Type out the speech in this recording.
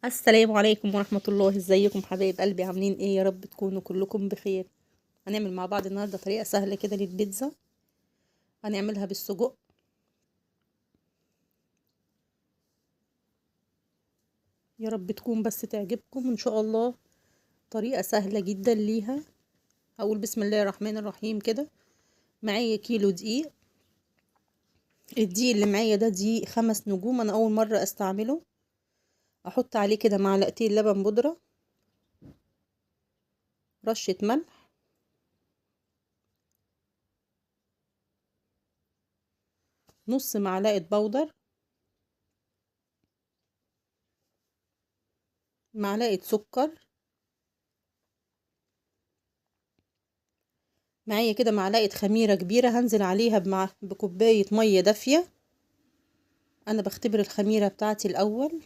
السلام عليكم ورحمة الله. ازيكم حبايب قلبي؟ عاملين ايه؟ يا رب تكونوا كلكم بخير. هنعمل مع بعض النهاردة طريقة سهلة كده للبيتزا. هنعملها بالسجق. يا رب تكون بس تعجبكم ان شاء الله. طريقة سهلة جدا ليها. هقول بسم الله الرحمن الرحيم كده. معايا كيلو دقيق. الدقيق اللي معايا ده دقيق 5 نجوم، انا اول مرة استعمله. احط عليه كده معلقتين لبن بودرة، رشة ملح، نص معلقة بودر، معلقة سكر، معايا كده معلقة خميرة كبيرة هنزل عليها بكوباية مية دافية. انا بختبر الخميرة بتاعتي الاول.